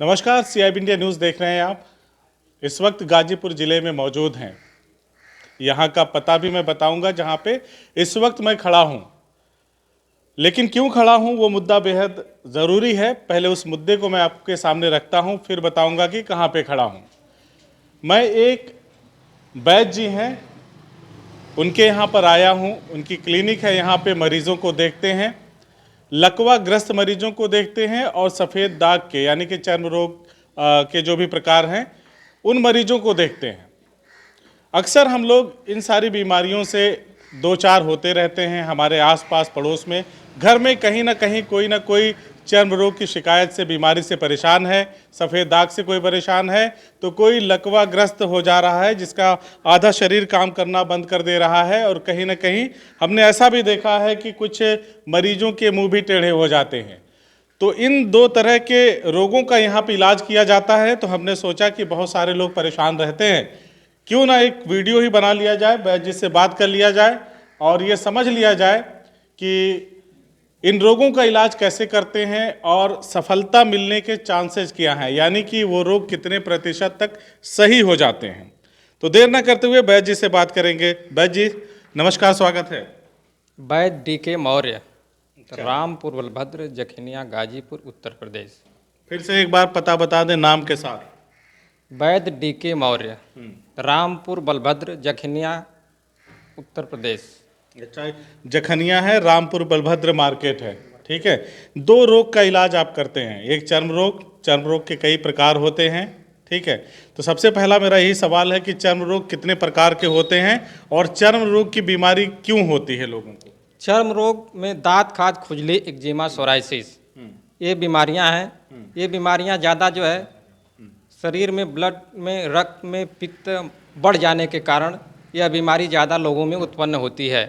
नमस्कार, CIB India news देख रहे हैं आप। इस वक्त गाजीपुर ज़िले में मौजूद हैं। यहाँ का पता भी मैं बताऊंगा जहाँ पे इस वक्त मैं खड़ा हूँ। लेकिन क्यों खड़ा हूँ वो मुद्दा बेहद ज़रूरी है। पहले उस मुद्दे को मैं आपके सामने रखता हूँ, फिर बताऊंगा कि कहाँ पे खड़ा हूँ। मैं एक वैद्य जी हैं, उनके यहाँ पर आया हूँ। उनकी क्लिनिक है, यहाँ पे मरीज़ों को देखते हैं, लकवा ग्रस्त मरीजों को देखते हैं और सफ़ेद दाग के यानी कि चर्म रोग के जो भी प्रकार हैं उन मरीजों को देखते हैं। अक्सर हम लोग इन सारी बीमारियों से दो चार होते रहते हैं। हमारे आसपास पड़ोस में घर में कहीं ना कोई चर्म रोग की शिकायत से, बीमारी से परेशान है। सफ़ेद दाग से कोई परेशान है तो कोई लकवा ग्रस्त हो जा रहा है जिसका आधा शरीर काम करना बंद कर दे रहा है। और कहीं ना कहीं हमने ऐसा भी देखा है कि कुछ मरीजों के मुंह भी टेढ़े हो जाते हैं। तो इन दो तरह के रोगों का यहाँ पे इलाज किया जाता है। तो हमने सोचा कि बहुत सारे लोग परेशान रहते हैं, क्यों ना एक वीडियो ही बना लिया जाए, जिससे बात कर लिया जाए और ये समझ लिया जाए कि इन रोगों का इलाज कैसे करते हैं और सफलता मिलने के चांसेस क्या हैं, यानी कि वो रोग कितने प्रतिशत तक सही हो जाते हैं। तो देर ना करते हुए वैद्य जी से बात करेंगे। वैद्य जी नमस्कार, स्वागत है। वैद्य D.K. मौर्य, रामपुर बलभद्र, जखनिया, गाजीपुर, उत्तर प्रदेश। फिर से एक बार पता बता दें नाम के साथ। वैद्य D.K. मौर्य, रामपुर बलभद्र, जखनिया, उत्तर प्रदेश। अच्छा, जखनिया है, रामपुर बलभद्र मार्केट है, ठीक है। दो रोग का इलाज आप करते हैं, एक चर्म रोग के कई प्रकार होते हैं, ठीक है। तो सबसे पहला मेरा यही सवाल है कि चर्म रोग कितने प्रकार के होते हैं और चर्म रोग की बीमारी क्यों होती है लोगों को? चर्म रोग में दांत, खाज, खुजली, एक्जिमा, सोराइसिस, ये बीमारियां हैं। ये बीमारियां ज़्यादा जो है शरीर में, ब्लड में, रक्त में पित्त बढ़ जाने के कारण यह बीमारी ज़्यादा लोगों में उत्पन्न होती है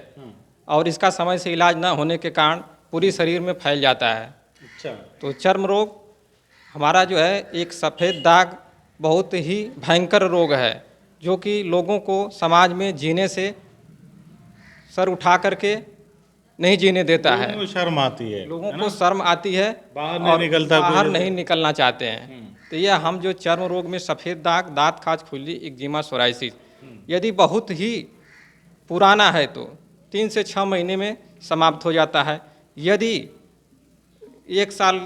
और इसका समय से इलाज न होने के कारण पूरी शरीर में फैल जाता है। अच्छा। तो चर्म रोग हमारा जो है एक सफ़ेद दाग बहुत ही भयंकर रोग है, जो कि लोगों को समाज में जीने से सर उठा करके नहीं जीने देता है। लोगों को शर्म आती है, लोगों को शर्म आती है, बाहर नहीं निकलता, बाहर नहीं निकलना चाहते हैं। तो यह हम जो चर्म रोग में सफ़ेद दाग, दांत, खाज, खुजली, एक्जिमा, सोराइसिस, यदि बहुत ही पुराना है तो 3 से 6 महीने में समाप्त हो जाता है। यदि 1 साल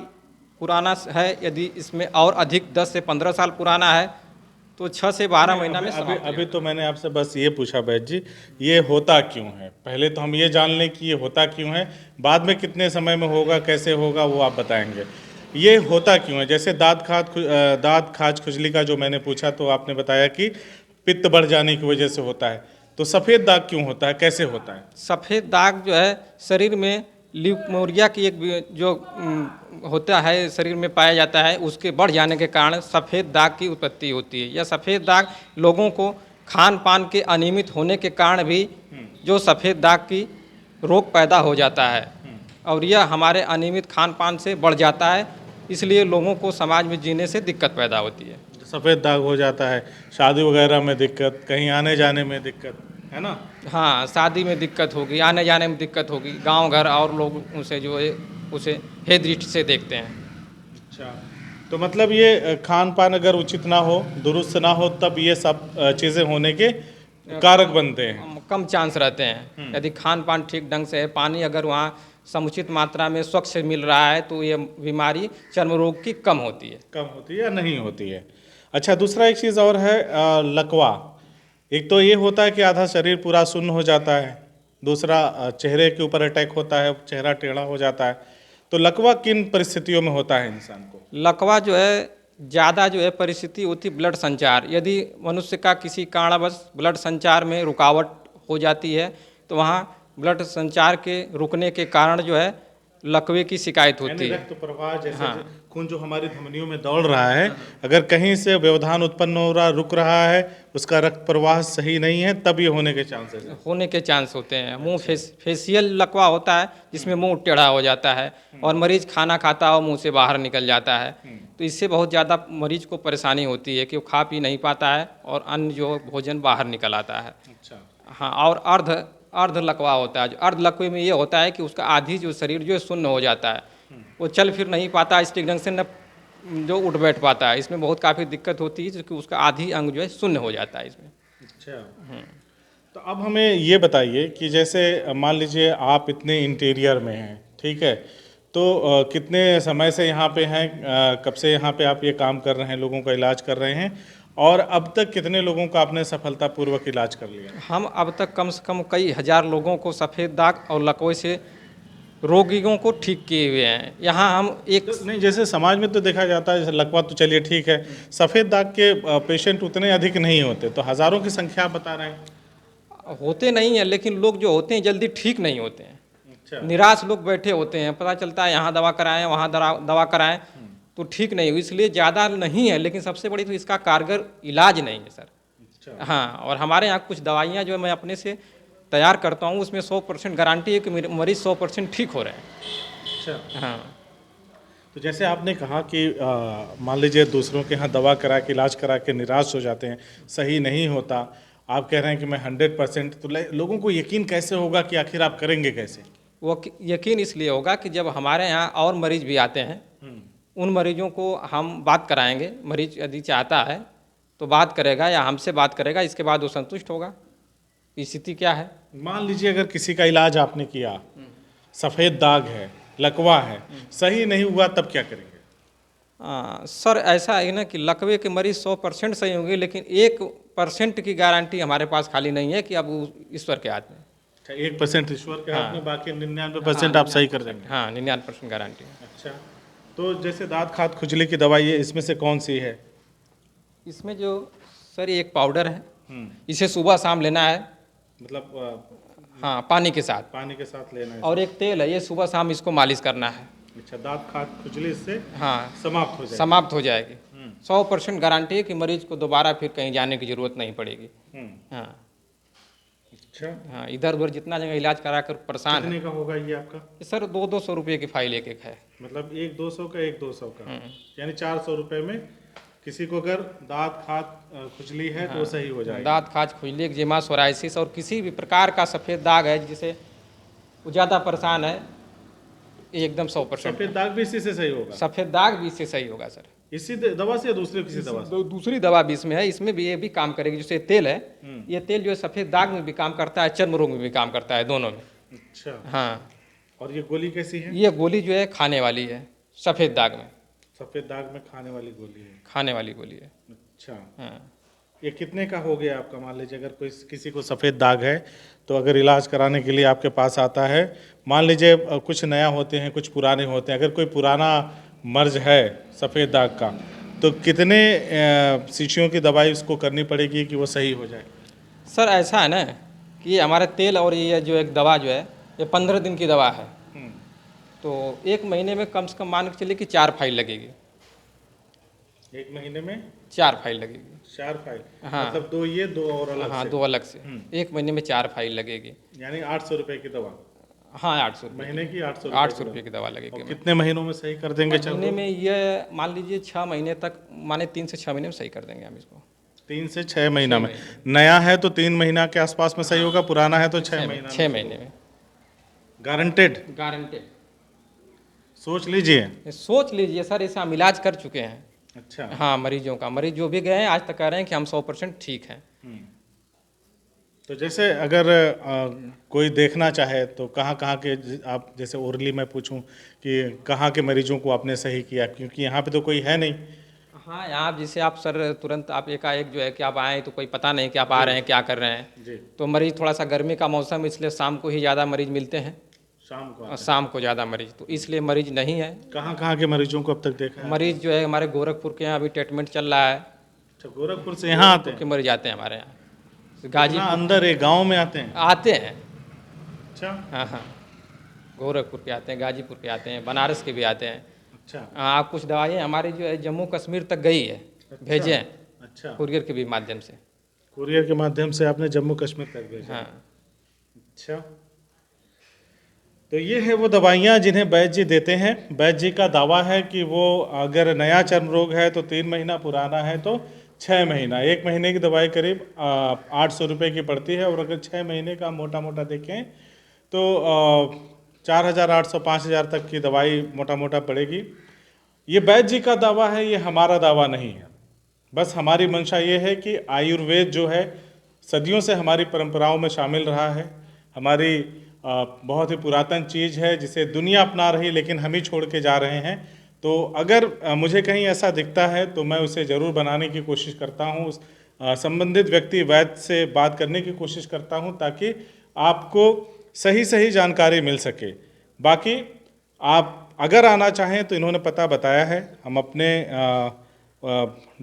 पुराना है, यदि इसमें और अधिक 10 से 15 साल पुराना है तो 6 से 12 महीना में समाप्त हो अभी तो मैंने आपसे बस ये पूछा वैद्य जी, ये होता क्यों है? पहले तो हम ये जान लें कि ये होता क्यों है, बाद में कितने समय में होगा, कैसे होगा, वो आप बताएंगे। ये होता क्यों है? जैसे दांत खाज खुजली का जो मैंने पूछा तो आपने बताया कि पित्त बढ़ जाने की वजह से होता है। तो सफ़ेद दाग क्यों होता है, कैसे होता है? सफ़ेद दाग जो है शरीर में ल्यूकोरिया की एक जो होता है, शरीर में पाया जाता है, उसके बढ़ जाने के कारण सफ़ेद दाग की उत्पत्ति होती है। यह सफ़ेद दाग लोगों को खान पान के अनियमित होने के कारण भी जो सफ़ेद दाग की रोग पैदा हो जाता है और यह हमारे अनियमित खान पान से बढ़ जाता है, इसलिए लोगों को समाज में जीने से दिक्कत पैदा होती है। सफ़ेद दाग हो जाता है, शादी वगैरह में दिक्कत, कहीं आने जाने में दिक्कत, है ना? हाँ, शादी में दिक्कत होगी, आने जाने में दिक्कत होगी, गांव घर और लोग उसे जो है उसे हे दृष्टि से देखते हैं। अच्छा, तो मतलब ये खान पान अगर उचित ना हो, दुरुस्त ना हो, तब ये सब चीज़ें होने के कारक बनते हैं। कम चांस रहते हैं। यदि खान पान ठीक ढंग से है, पानी अगर वहाँ समुचित मात्रा में स्वच्छ मिल रहा है तो ये बीमारी चर्म रोग की कम होती है। कम होती है या नहीं होती है? अच्छा, दूसरा एक चीज़ और है, लकवा। एक तो ये होता है कि आधा शरीर पूरा सुन्न हो जाता है, दूसरा चेहरे के ऊपर अटैक होता है, चेहरा टेढ़ा हो जाता है। तो लकवा किन परिस्थितियों में होता है इंसान को? लकवा जो है ज़्यादा जो है परिस्थिति होती ब्लड संचार, यदि मनुष्य का किसी कारणवश ब्लड संचार में रुकावट हो जाती है तो वहाँ ब्लड संचार के रुकने के कारण जो है लकवे की शिकायत होती है। रक्त प्रवाह जैसे हाँ। खून जो हमारी धमनियों में दौड़ रहा है, अगर कहीं से व्यवधान उत्पन्न हो रहा, रुक रहा है, उसका रक्त प्रवाह सही नहीं है, तब ये होने के चांसेस हैं। होने के चांस होते हैं। मुंह फेशियल लकवा होता है जिसमें मुंह टेढ़ा हो जाता है और मरीज खाना खाता हो मुंह से बाहर निकल जाता है। तो इससे बहुत ज़्यादा मरीज को परेशानी होती है कि वो खा पी नहीं पाता है और अन्न जो भोजन बाहर निकल आता है। अच्छा। हाँ, और अर्ध लकवा होता है। जो अर्ध लकवे में ये होता है कि उसका आधी जो शरीर जो है शून्य हो जाता है, वो चल फिर नहीं पाता, ठीक ढंग से न जो उठ बैठ पाता है। इसमें बहुत काफ़ी दिक्कत होती है, क्योंकि उसका आधी अंग जो है शून्य हो जाता है इसमें। अच्छा, तो अब हमें ये बताइए कि जैसे मान लीजिए आप इतने इंटीरियर में हैं, ठीक है, तो कितने समय से यहाँ पे हैं, कब से यहाँ पे आप ये काम कर रहे हैं, लोगों का इलाज कर रहे हैं, और अब तक कितने लोगों का आपने सफलतापूर्वक इलाज कर लिया? हम अब तक कम से कम कई हज़ार लोगों को सफ़ेद दाग और लकवे से रोगियों को ठीक किए हुए हैं। यहाँ हम एक तो नहीं, जैसे समाज में तो देखा जाता है, जैसे लकवा तो चलिए ठीक है, सफ़ेद दाग के पेशेंट उतने अधिक नहीं होते, तो हज़ारों की संख्या आप बता रहे हैं। होते नहीं हैं, लेकिन लोग जो होते हैं जल्दी ठीक नहीं होते हैं। अच्छा, निराश लोग बैठे होते हैं, पता चलता है यहाँ दवा कराएं, वहाँ दवा कराएं, तो ठीक नहीं हुई। इसलिए ज़्यादा नहीं है, लेकिन सबसे बड़ी तो इसका कारगर इलाज नहीं है सर। अच्छा, हाँ, और हमारे यहाँ कुछ दवाइयाँ जो मैं अपने से तैयार करता हूँ, उसमें 100% गारंटी है कि मेरे मरीज़ 100% ठीक हो रहे हैं। अच्छा। हाँ, तो जैसे आपने कहा कि मान लीजिए दूसरों के यहाँ दवा करा के इलाज करा के निराश हो जाते हैं, सही नहीं होता, आप कह रहे हैं कि मैं 100%, तो लोगों को यकीन कैसे होगा कि आखिर आप करेंगे कैसे? वो यकीन इसलिए होगा कि जब हमारे यहाँ और मरीज़ भी आते हैं, उन मरीजों को हम बात कराएंगे। मरीज यदि चाहता है तो बात करेगा या हमसे बात करेगा, इसके बाद वो संतुष्ट होगा कि स्थिति क्या है। मान लीजिए अगर किसी का इलाज आपने किया, सफ़ेद दाग है, लकवा है, सही नहीं हुआ, तब क्या करेंगे? सर ऐसा है ना कि लकवे के मरीज 100% सही होंगे, लेकिन 1% की गारंटी हमारे पास खाली नहीं है कि अब वो ईश्वर के हाथ में। अच्छा, 1% ईश्वर के हाथ में, बाकी 99% हाँ, आप सही कर देंगे। हाँ, 99% गारंटी है। अच्छा, तो जैसे दाँत खाद खुजली की दवाई है, इसमें से कौन सी है? इसमें जो सर ये एक पाउडर है, इसे सुबह शाम लेना है। मतलब हाँ, पानी के साथ। पानी के साथ लेना है। और एक तेल है, ये सुबह शाम इसको मालिश करना है। अच्छा, दाँत खाद खुजली इससे हाँ, समाप्त हो जाए। समाप्त हो जाएगी। 100% गारंटी है कि मरीज को दोबारा फिर कहीं जाने की जरूरत नहीं पड़ेगी। हाँ, अच्छा, हाँ, इधर उधर जितना जगह इलाज करा कर परेशान है। कितने का होगा ये आपका? सर 200 रुपये की फाइल एक एक है। मतलब एक 200 का, एक 200 का, यानी 400 रुपये में किसी को अगर दाँत खाद खुजली है तो वो सही हो जाएगा। दांत खाज, खुजली, एक्जिमा, सोराइसिस और किसी भी प्रकार का सफ़ेद दाग है जिसे वो ज़्यादा परेशान है, ये एकदम 100%। सफ़ेद दाग भी इसी से सही होगा? सफ़ेद दाग भी इससे सही होगा सर। इसी दवा से या दूसरे किसी दवा से? दूसरी दवा भी इसमें है, इसमें भी ये भी काम करेगी। जैसे तेल है, ये तेल जो है सफ़ेद दाग में भी काम करता है, चर्म रोग में भी काम करता है, दोनों में। अच्छा, हाँ, और ये गोली कैसी है? ये गोली जो है खाने वाली है, सफ़ेद दाग में सफ़ेद दाग में खाने वाली गोली है। खाने वाली गोली है। अच्छा, हाँ, ये कितने का हो गया आपका? मान लीजिए अगर कोई किसी को सफ़ेद दाग है, तो अगर इलाज कराने के लिए आपके पास आता है, मान लीजिए कुछ नया होते हैं, कुछ पुराने होते हैं, अगर कोई पुराना मर्ज है सफ़ेद दाग का, तो कितने शीशियों की दवाई उसको करनी पड़ेगी कि वो सही हो जाए? सर ऐसा है ना कि ये हमारा तेल और ये जो एक दवा जो है, ये 15 दिन की दवा है। तो 1 महीने में कम से कम मान के चलिए कि 4 फाइल लगेगी। 1 महीने में 4 फाइल लगेगी। 4 फाइल? हाँ। मतलब 2 ये 2 और अलग हाँ, से? 2 अलग से। 1 महीने में 4 फाइल लगेगी। यानी 800 रुपये की दवा? हाँ, 800 रुपये। महीने की 800 800 रुपये की दवा लगेगी। और कितने महीनों में सही कर देंगे? महीने में ये मान लीजिए 6 महीने तक, माने 3 से 6 महीने में सही कर देंगे हम इसको। 3 से 6 महीना में? नया है तो 3 महीना के आसपास में सही होगा, पुराना है तो 6 महीना? 6 महीने में गारंटेड? गारंटेड। सोच लीजिए। सोच लीजिए सर, इसे हम इलाज कर चुके हैं। अच्छा, हाँ, मरीजों का, मरीज जो भी गए हैं आज तक कह रहे हैं कि हम 100% ठीक हैं। तो जैसे अगर कोई देखना चाहे तो कहाँ कहाँ के, आप जैसे ओरली मैं पूछूं कि कहाँ के मरीजों को आपने सही किया, क्योंकि यहाँ पे तो कोई है नहीं। हाँ, यहाँ जैसे आप सर तुरंत आप एकाएक जो है कि आप आए तो कोई पता नहीं कि आप आ रहे हैं, क्या कर रहे हैं। जी, तो मरीज थोड़ा सा गर्मी का मौसम, इसलिए शाम को ही ज़्यादा मरीज मिलते हैं। शाम को और शाम को ज़्यादा मरीज, तो इसलिए मरीज नहीं है। कहाँ कहाँ के मरीजों को अब तक देखा है? मरीज जो है हमारे गोरखपुर के यहाँ अभी ट्रीटमेंट चल रहा है। अच्छा, गोरखपुर से यहाँ आते के हैं? मरीज आते हैं हमारे यहाँ। इतना गाजीपुर अंदर एक गांव में आते हैं? आते हैं। अच्छा, हाँ, हाँ, गोरखपुर के आते हैं, गाजीपुर के आते हैं, बनारस के भी आते हैं। अच्छा, आप कुछ दवाइयाँ हमारी जो है जम्मू कश्मीर तक गई है, भेजे हैं अच्छा, कुरियर के भी माध्यम से। कुरियर के माध्यम से आपने जम्मू कश्मीर तक भेजा? हाँ, अच्छा, तो ये है वो दवाइयाँ जिन्हें वैद्य जी देते हैं। वैद्य जी का दावा है कि वो अगर नया चर्म रोग है तो 3 महीना, पुराना है तो 6 महीना। 1 महीने की दवाई करीब 800 रुपये की पड़ती है, और अगर 6 महीने का मोटा मोटा देखें तो 4800 5000 तक की दवाई मोटा मोटा पड़ेगी। ये वैद्य जी का दावा है, ये हमारा दावा नहीं है। बस हमारी मंशा ये है कि आयुर्वेद जो है सदियों से हमारी परंपराओं में शामिल रहा है। हमारी बहुत ही पुरातन चीज़ है जिसे दुनिया अपना रही, लेकिन हम ही छोड़ के जा रहे हैं। तो अगर मुझे कहीं ऐसा दिखता है तो मैं उसे ज़रूर बनाने की कोशिश करता हूँ। संबंधित व्यक्ति वैद्य से बात करने की कोशिश करता हूँ ताकि आपको सही सही जानकारी मिल सके। बाकी आप अगर आना चाहें तो इन्होंने पता बताया है, हम अपने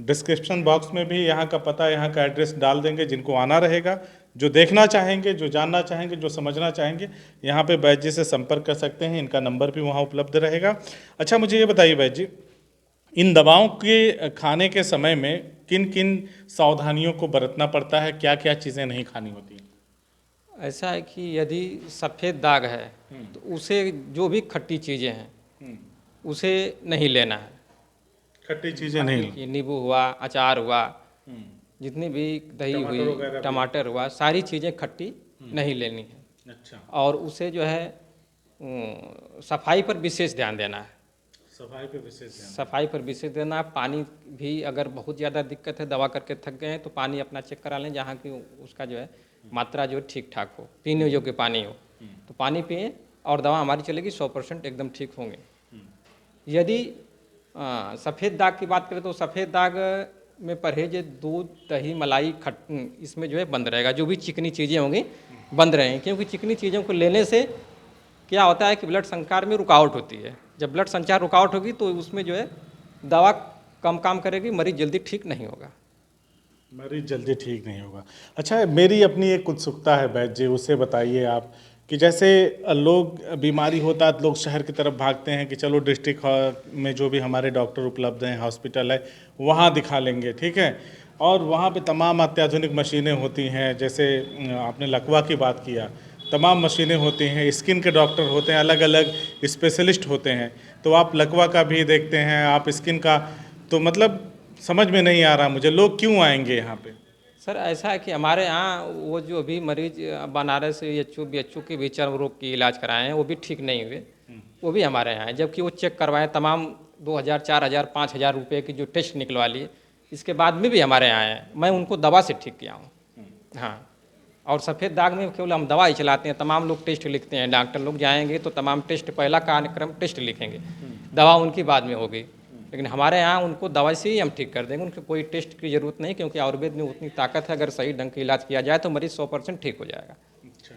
डिस्क्रिप्शन बॉक्स में भी यहाँ का पता, यहाँ का एड्रेस डाल देंगे। जिनको आना रहेगा, जो देखना चाहेंगे, जो जानना चाहेंगे, जो समझना चाहेंगे, यहाँ पे वैद्य जी से संपर्क कर सकते हैं। इनका नंबर भी वहाँ उपलब्ध रहेगा। अच्छा, मुझे ये बताइए वैद्य जी, इन दवाओं के खाने के समय में किन किन सावधानियों को बरतना पड़ता है, क्या क्या चीज़ें नहीं खानी होती हैं? ऐसा है कि यदि सफ़ेद दाग है तो उसे जो भी खट्टी चीज़ें हैं उसे नहीं लेना है। खट्टी चीज़ें नहीं। कि नींबू हुआ, अचार हुआ, जितनी भी दही टमाटर हुई, वगैरह भी। टमाटर हुआ, सारी चीज़ें खट्टी नहीं लेनी है। अच्छा, और उसे जो है सफाई पर विशेष ध्यान देना है। सफाई पे विशेष ध्यान। सफाई पर विशेष देना है। पानी भी अगर बहुत ज़्यादा दिक्कत है, दवा करके थक गए हैं, तो पानी अपना चेक करा लें, जहाँ की उसका जो है मात्रा जो ठीक ठाक हो, पीने योग्य पानी हो तो पानी पिए और दवा हमारी चलेगी, 100% एकदम ठीक होंगे। यदि सफ़ेद दाग की बात करें तो सफ़ेद दाग में परहेज दूध, दही, मलाई, इसमें जो है बंद रहेगा। जो भी चिकनी चीज़ें होंगी बंद रहेंगी, क्योंकि चिकनी चीज़ों को लेने से क्या होता है कि ब्लड संचार में रुकावट होती है। जब ब्लड संचार रुकावट होगी तो उसमें जो है दवा कम काम करेगी, मरीज जल्दी ठीक नहीं होगा। मरीज जल्दी ठीक नहीं होगा। अच्छा, मेरी अपनी एक उत्सुकता है वैद्य जी, उससे बताइए आप कि जैसे लोग बीमारी होता है तो लोग शहर की तरफ भागते हैं कि चलो डिस्ट्रिक्ट में जो भी हमारे डॉक्टर उपलब्ध हैं, हॉस्पिटल है, वहाँ दिखा लेंगे, ठीक है। और वहाँ पे तमाम अत्याधुनिक मशीनें होती हैं, जैसे आपने लकवा की बात किया, तमाम मशीनें होती हैं, स्किन के डॉक्टर होते हैं, अलग अलग स्पेशलिस्ट होते हैं। तो आप लकवा का भी देखते हैं, आप स्किन का, तो मतलब समझ में नहीं आ रहा मुझे, लोग क्यों आएंगे यहाँ पे? सर ऐसा है कि हमारे यहाँ वो जो भी मरीज बनारस BHU के भी चर्म रोग की इलाज कराए हैं वो भी ठीक नहीं हुए, वो भी हमारे यहाँ है। जबकि वो चेक करवाएं, तमाम 2000, 4000, 5000 रुपये की जो टेस्ट निकलवा लिए, इसके बाद में भी हमारे यहाँ है। मैं उनको दवा से ठीक किया हूँ। हाँ, और सफ़ेद दाग में केवल हम दवा ही चलाते हैं, तमाम लोग टेस्ट लिखते हैं। डॉक्टर लोग जाएंगे तो तमाम टेस्ट, पहला कार्यक्रम टेस्ट लिखेंगे, दवा उनकी बाद में होगी। लेकिन हमारे यहाँ उनको दवा से ही हम ठीक कर देंगे, उनको कोई टेस्ट की ज़रूरत नहीं, क्योंकि आयुर्वेद में उतनी ताकत है। अगर सही ढंग का इलाज किया जाए तो मरीज 100% ठीक हो जाएगा। अच्छा,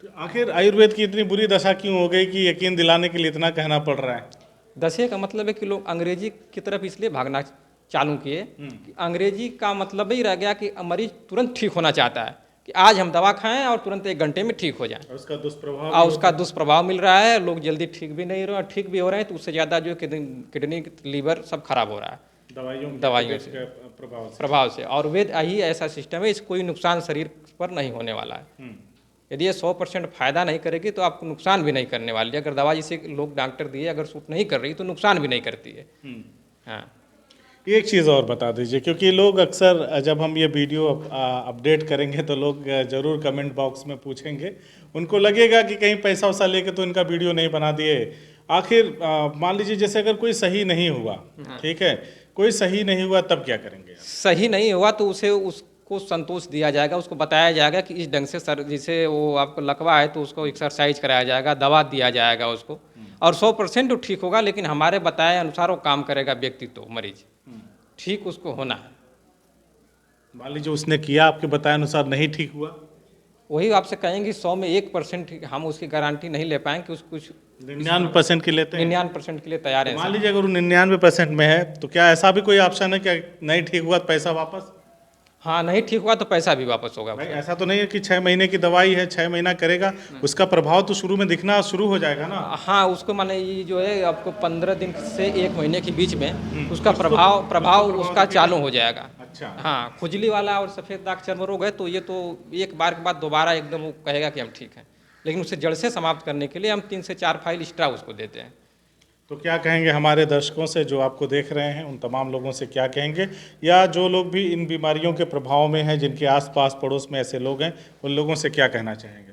तो आखिर आयुर्वेद की इतनी बुरी दशा क्यों हो गई कि यकीन दिलाने के लिए इतना कहना पड़ रहा है? दशे का मतलब है कि लोग अंग्रेजी की तरफ इसलिए भागना चालू किए कि अंग्रेजी का मतलब ही रह गया कि मरीज तुरंत ठीक होना चाहता है, कि आज हम दवा खाएं और तुरंत 1 घंटे में ठीक हो जाए। और उसका दुष्प्रभाव और उसका दुष्प्रभाव मिल रहा है, लोग जल्दी ठीक भी नहीं रहे, ठीक भी हो रहे हैं तो उससे ज़्यादा जो किडनी, लीवर सब खराब हो रहा है दवाइयों से, प्रभाव से। और वेद यही ऐसा सिस्टम है, इससे कोई नुकसान शरीर पर नहीं होने वाला है। यदि ये 100% फायदा नहीं करेगी तो आपको नुकसान भी नहीं करने वाली है। अगर दवा जिसे लोग डॉक्टर दिए अगर सूट नहीं कर रही तो नुकसान भी नहीं करती है। हाँ, एक चीज़ और बता दीजिए, क्योंकि लोग अक्सर जब हम ये वीडियो अपडेट करेंगे तो लोग ज़रूर कमेंट बॉक्स में पूछेंगे, उनको लगेगा कि कहीं पैसा वैसा लेके तो इनका वीडियो नहीं बना दिए। आखिर मान लीजिए जैसे अगर कोई सही नहीं हुआ, ठीक है, कोई सही नहीं हुआ तब क्या करेंगे? सही नहीं हुआ तो उसको संतोष दिया जाएगा, उसको बताया जाएगा कि इस ढंग से सर, जिसे वो आपको लकवा है तो उसको एक्सरसाइज कराया जाएगा, दवा दिया जाएगा उसको, और 100% तो ठीक होगा। लेकिन हमारे बताए अनुसार वो काम करेगा व्यक्ति, तो मरीज ठीक उसको होना है। मान लीजिए उसने किया, आपके बताए अनुसार नहीं ठीक हुआ, वही आपसे कहेंगे 100 में 1% हम उसकी गारंटी नहीं ले पाएंगे कि कुछ 99% के लेते हैं। 99% के लिए तैयार है। मान लीजिए अगर वो 99% में है तो क्या ऐसा भी कोई ऑप्शन है कि नहीं ठीक हुआ तो पैसा वापस? हाँ, नहीं ठीक हुआ तो पैसा भी वापस होगा। भाई ऐसा तो नहीं है कि 6 महीने की दवाई है, 6 महीना करेगा, उसका प्रभाव तो शुरू में दिखना शुरू हो जाएगा ना। हाँ, उसको माने ये जो है आपको 15 दिन से 1 महीने के बीच में उसका प्रभाव उसका चालू हो जाएगा। अच्छा, हाँ, खुजली वाला और सफ़ेद दाग चर्म रोग है तो ये तो एक बार के बाद दोबारा एकदम वो कहेगा कि हम ठीक हैं। लेकिन उसे जड़ से समाप्त करने के लिए हम 3 से 4 फाइल एक्स्ट्रा उसको देते हैं। तो क्या कहेंगे हमारे दर्शकों से, जो आपको देख रहे हैं, उन तमाम लोगों से क्या कहेंगे, या जो लोग भी इन बीमारियों के प्रभाव में हैं, जिनके आसपास पड़ोस में ऐसे लोग हैं, उन लोगों से क्या कहना चाहेंगे?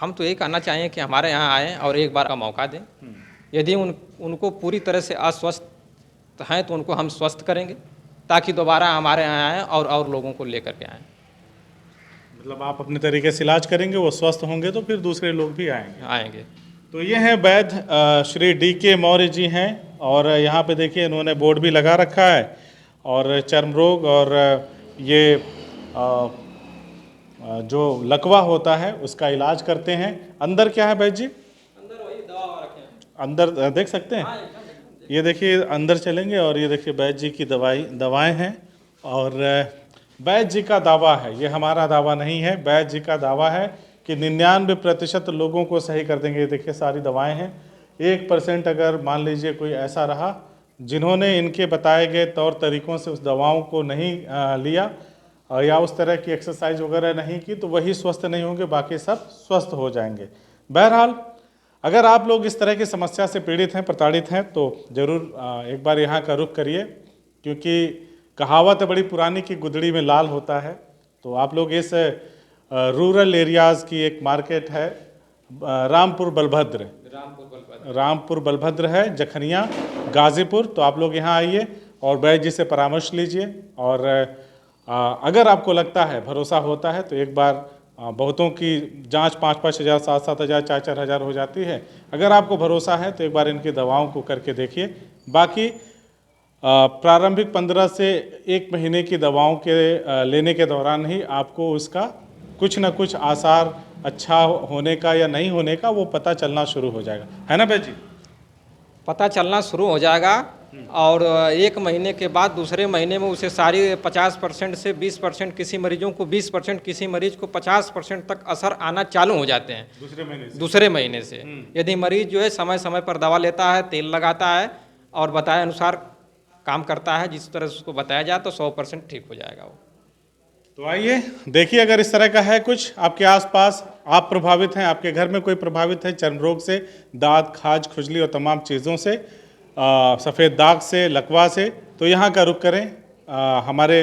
हम तो यही कहना चाहेंगे कि हमारे यहाँ आएँ और एक बार का मौका दें। यदि उनको पूरी तरह से अस्वस्थ हैं तो उनको हम स्वस्थ करेंगे ताकि दोबारा हमारे यहाँ आएँ और लोगों को लेकर के आएँ। मतलब आप अपने तरीके से इलाज करेंगे, वो स्वस्थ होंगे तो फिर दूसरे लोग भी आएंगे। तो ये हैं वैद्य श्री डी.के. मौर्य जी हैं, और यहाँ पे देखिए इन्होंने बोर्ड भी लगा रखा है, और चर्म रोग और ये जो लकवा होता है उसका इलाज करते हैं। अंदर क्या है वैद्य जी? अंदर वही दवा रखे हैं। अंदर देख सकते हैं? ये देखिए अंदर चलेंगे, और ये देखिए वैद्य जी की दवाएं हैं, और वैद्य जी का दावा है, ये हमारा दावा नहीं है, वैद्य जी का दावा है कि 99% लोगों को सही कर देंगे। ये देखिए सारी दवाएं हैं। 1% अगर मान लीजिए कोई ऐसा रहा जिन्होंने इनके बताए गए तौर तरीक़ों से उस दवाओं को नहीं लिया या उस तरह की एक्सरसाइज वगैरह नहीं की, तो वही स्वस्थ नहीं होंगे, बाकी सब स्वस्थ हो जाएंगे। बहरहाल अगर आप लोग इस तरह की समस्या से पीड़ित हैं, प्रताड़ित हैं, तो ज़रूर एक बार यहाँ का रुख करिए, क्योंकि कहावत है बड़ी पुरानी कि गुदड़ी में लाल होता है। तो आप लोग इस रूरल एरियाज़ की एक मार्केट है रामपुर बलभद्र है, जखनिया गाज़ीपुर। तो आप लोग यहाँ आइए और वैद्य जी से परामर्श लीजिए, और अगर आपको लगता है, भरोसा होता है, तो एक बार बहुतों की जांच 5-5 हज़ार, 7-7 हज़ार, 4-4 हज़ार हो जाती है। अगर आपको भरोसा है तो एक बार इनकी दवाओं को करके देखिए। बाकी प्रारंभिक 15 से 1 महीने की दवाओं के लेने के दौरान ही आपको उसका कुछ ना कुछ आसार अच्छा होने का या नहीं होने का वो पता चलना शुरू हो जाएगा, है ना वैद्य जी? पता चलना शुरू हो जाएगा, और 1 महीने के बाद दूसरे महीने में उसे सारी 50% से 20%, किसी मरीजों को 20%, किसी मरीज को 50% तक असर आना चालू हो जाते हैं दूसरे महीने से। यदि मरीज जो है समय समय पर दवा लेता है, तेल लगाता है और बताए अनुसार काम करता है, जिस तरह से उसको बताया जाए, तो 100% ठीक हो जाएगा वो। तो आइए देखिए, अगर इस तरह का है कुछ आपके आसपास, आप प्रभावित हैं, आपके घर में कोई प्रभावित है चर्म रोग से, दांत, खाज, खुजली और तमाम चीज़ों से, सफ़ेद दाग से, लकवा से, तो यहाँ का रुख करें। हमारे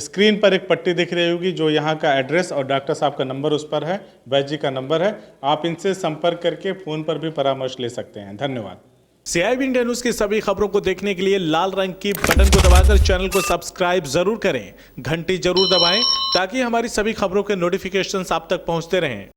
स्क्रीन पर एक पट्टी दिख रही होगी, जो यहाँ का एड्रेस और डॉक्टर साहब का नंबर उस पर है, वैद्य जी का नंबर है। आप इनसे संपर्क करके फ़ोन पर भी परामर्श ले सकते हैं। धन्यवाद। CIB इंडिया न्यूज की सभी खबरों को देखने के लिए लाल रंग की बटन को दबाकर चैनल को सब्सक्राइब जरूर करें, घंटी जरूर दबाएं, ताकि हमारी सभी खबरों के नोटिफिकेशंस आप तक पहुंचते रहें।